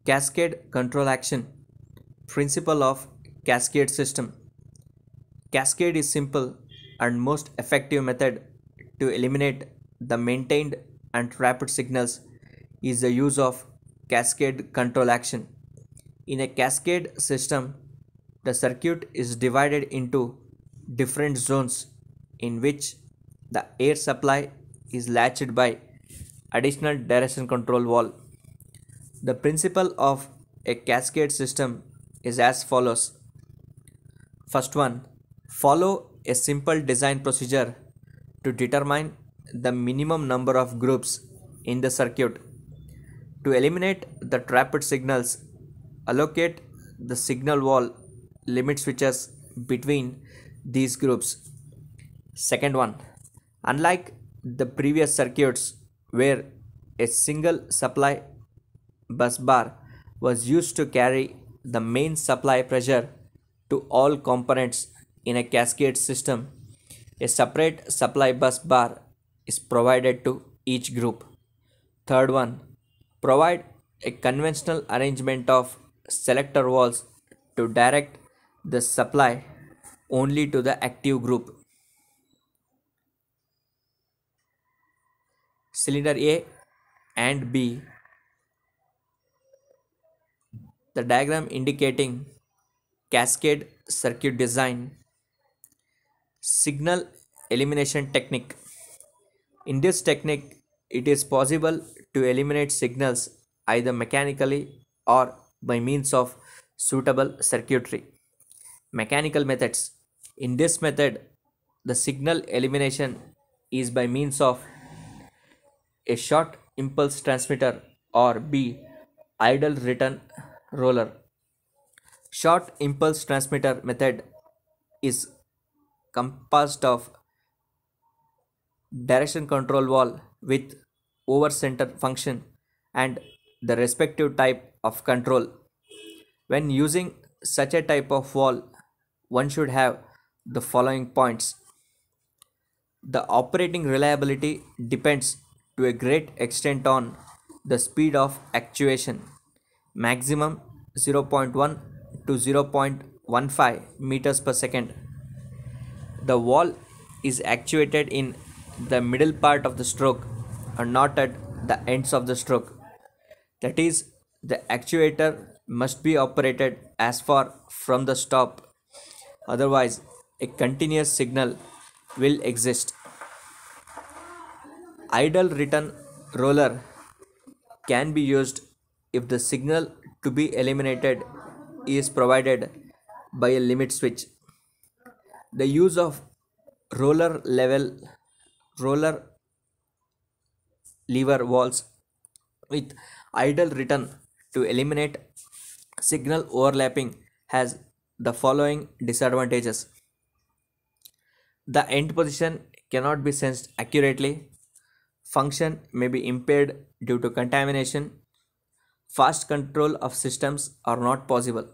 Cascade control action. Principle of cascade system. Cascade is simple and most effective method to eliminate the maintained and trapped signals is the use of cascade control action. In a cascade system, the circuit is divided into different zones in which the air supply is latched by additional direction control valve. The principle of a cascade system is as follows. First one, follow a simple design procedure to determine the minimum number of groups in the circuit. To eliminate the trapped signals, allocate the signal wall limit switches between these groups. Second one, unlike the previous circuits where a single supply bus bar was used to carry the main supply pressure to all components in a cascade system, a separate supply bus bar is provided to each group. Third one, provide a conventional arrangement of selector valves to direct the supply only to the active group. Cylinder A and B, the diagram indicating cascade circuit design. Signal elimination technique. In this technique, it is possible to eliminate signals either mechanically or by means of suitable circuitry. Mechanical methods. In this method, the signal elimination is by means of a short impulse transmitter or B idle return roller. Short impulse transmitter method is composed of direction control valve with over center function and the respective type of control. When using such a type of valve, one should have the following points. The operating reliability depends to a great extent on the speed of actuation, maximum 0.1 to 0.15 meters per second. The valve is actuated in the middle part of the stroke and not at the ends of the stroke. That is, the actuator must be operated as far from the stop, otherwise, a continuous signal will exist. Idle return roller can be used if the signal to be eliminated is provided by a limit switch. The use of roller lever valves with idle return to eliminate signal overlapping has the following disadvantages. The end position cannot be sensed accurately. Function may be impaired due to contamination. Fast control of systems are not possible.